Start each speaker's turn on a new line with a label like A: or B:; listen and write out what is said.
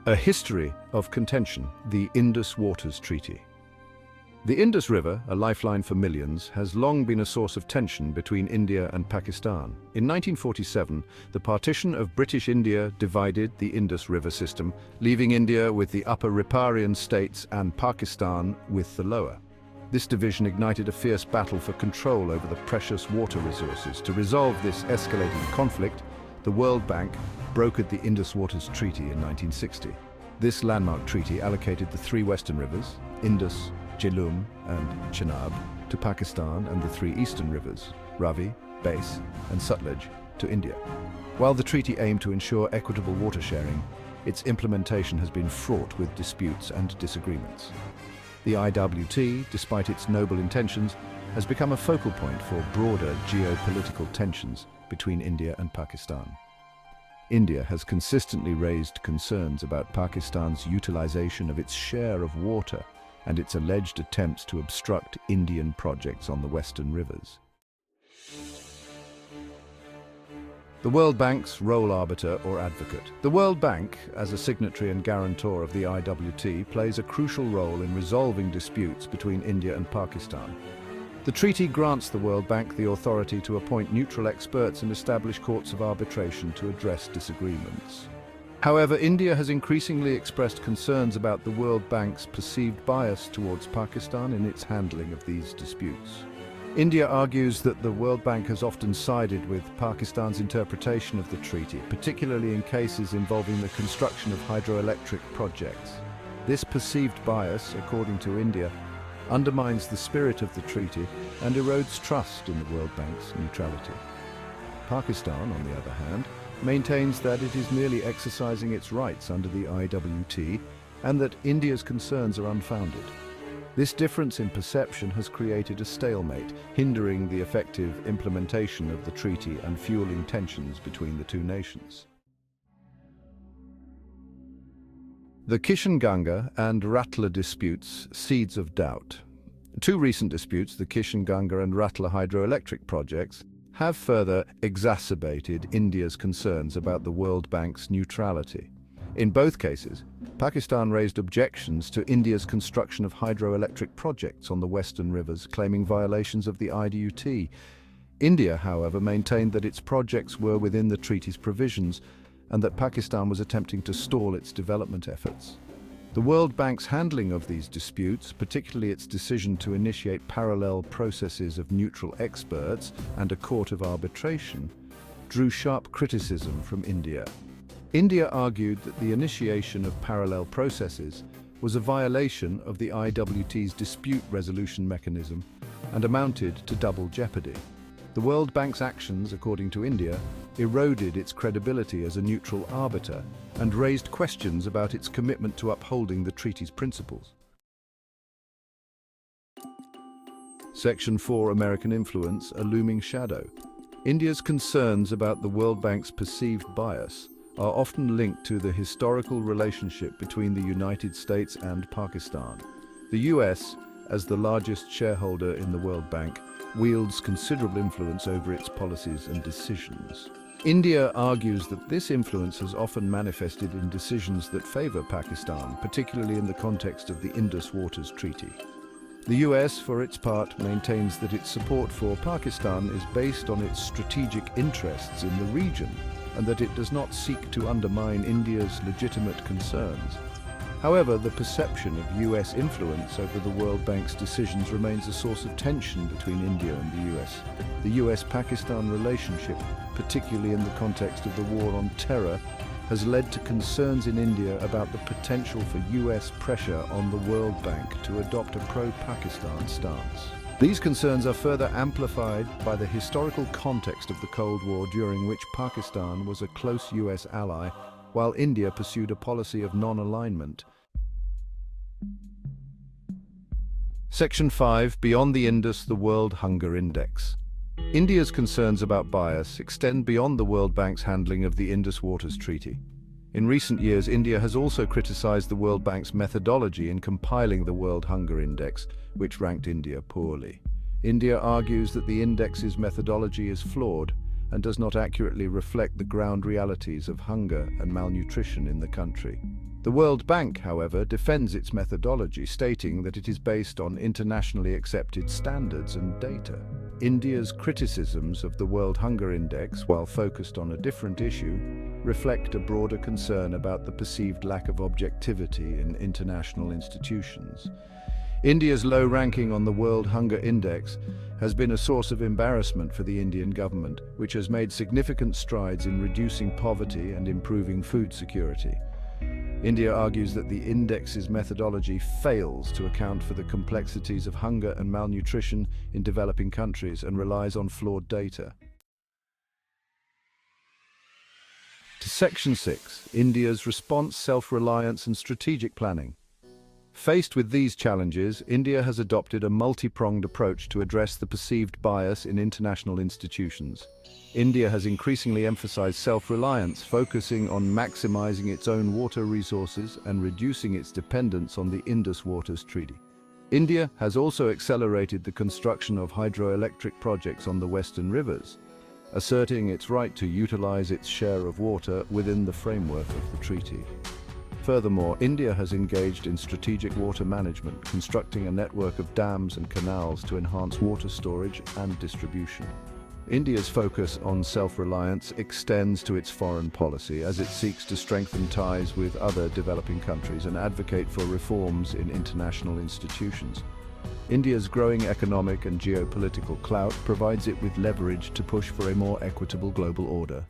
A: A history of contention, the Indus Waters Treaty. The Indus River, a lifeline for millions, has long been a source of tension between India and Pakistan. In 1947, the partition of British India divided the Indus River system, leaving India with the upper riparian states and Pakistan with the lower. This division ignited a fierce battle for control over the precious water resources. To resolve this escalating conflict, the World Bank brokered the Indus Waters Treaty in 1960. This landmark treaty allocated the three western rivers, Indus, Jhelum and Chenab, to Pakistan and the three eastern rivers, Ravi, Bais and Sutlej, to India. While the treaty aimed to ensure equitable water sharing, its implementation has been fraught with disputes and disagreements. The IWT, despite its noble intentions, has become a focal point for broader geopolitical tensions between India and Pakistan. India has consistently raised concerns about Pakistan's utilization of its share of water and its alleged attempts to obstruct Indian projects on the western rivers. The World Bank's role arbiter or advocate. The World Bank, as a signatory and guarantor of the IWT, plays a crucial role in resolving disputes between India and Pakistan. The treaty grants the World Bank the authority to appoint neutral experts and establish courts of arbitration to address disagreements. However, India has increasingly expressed concerns about the World Bank's perceived bias towards Pakistan in its handling of these disputes. India argues that the World Bank has often sided with Pakistan's interpretation of the treaty, particularly in cases involving the construction of hydroelectric projects. This perceived bias, according to India, undermines the spirit of the treaty and erodes trust in the World Bank's neutrality. Pakistan, on the other hand, maintains that it is merely exercising its rights under the IWT and that India's concerns are unfounded. This difference in perception has created a stalemate, hindering the effective implementation of the treaty and fueling tensions between the two nations. The Kishan-Ganga and Ratla disputes, seeds of doubt. Two recent disputes, the Kishan-Ganga and Ratla hydroelectric projects, have further exacerbated India's concerns about the World Bank's neutrality. In both cases, Pakistan raised objections to India's construction of hydroelectric projects on the western rivers, claiming violations of the IWT. India, however, maintained that its projects were within the treaty's provisions and that Pakistan was attempting to stall its development efforts. The World Bank's handling of these disputes, particularly its decision to initiate parallel processes of neutral experts and a court of arbitration, drew sharp criticism from India. India argued that the initiation of parallel processes was a violation of the IWT's dispute resolution mechanism and amounted to double jeopardy. The World Bank's actions, according to India, eroded its credibility as a neutral arbiter and raised questions about its commitment to upholding the treaty's principles. Section 4, American Influence, a looming shadow. India's concerns about the World Bank's perceived bias are often linked to the historical relationship between the United States and Pakistan. The US, as the largest shareholder in the World Bank, wields considerable influence over its policies and decisions. India argues that this influence has often manifested in decisions that favor Pakistan, particularly in the context of the Indus Waters Treaty. The US, for its part, maintains that its support for Pakistan is based on its strategic interests in the region and that it does not seek to undermine India's legitimate concerns. However, the perception of US influence over the World Bank's decisions remains a source of tension between India and the US. The US-Pakistan relationship, particularly in the context of the war on terror, has led to concerns in India about the potential for US pressure on the World Bank to adopt a pro-Pakistan stance. These concerns are further amplified by the historical context of the Cold War, during which Pakistan was a close US ally, while India pursued a policy of non-alignment. Section 5, Beyond the Indus, the World Hunger Index. India's concerns about bias extend beyond the World Bank's handling of the Indus Waters Treaty. In recent years, India has also criticized the World Bank's methodology in compiling the World Hunger Index, which ranked India poorly. India argues that the index's methodology is flawed, and does not accurately reflect the ground realities of hunger and malnutrition in the country. The World Bank, however, defends its methodology, stating that it is based on internationally accepted standards and data. India's criticisms of the World Hunger Index, while focused on a different issue, reflect a broader concern about the perceived lack of objectivity in international institutions. India's low ranking on the World Hunger Index has been a source of embarrassment for the Indian government, which has made significant strides in reducing poverty and improving food security. India argues that the index's methodology fails to account for the complexities of hunger and malnutrition in developing countries and relies on flawed data. To Section 6, India's response, self-reliance and strategic planning. Faced with these challenges, India has adopted a multi-pronged approach to address the perceived bias in international institutions. India has increasingly emphasized self-reliance, focusing on maximizing its own water resources and reducing its dependence on the Indus Waters Treaty. India has also accelerated the construction of hydroelectric projects on the western rivers, asserting its right to utilize its share of water within the framework of the treaty. Furthermore, India has engaged in strategic water management, constructing a network of dams and canals to enhance water storage and distribution. India's focus on self-reliance extends to its foreign policy as it seeks to strengthen ties with other developing countries and advocate for reforms in international institutions. India's growing economic and geopolitical clout provides it with leverage to push for a more equitable global order.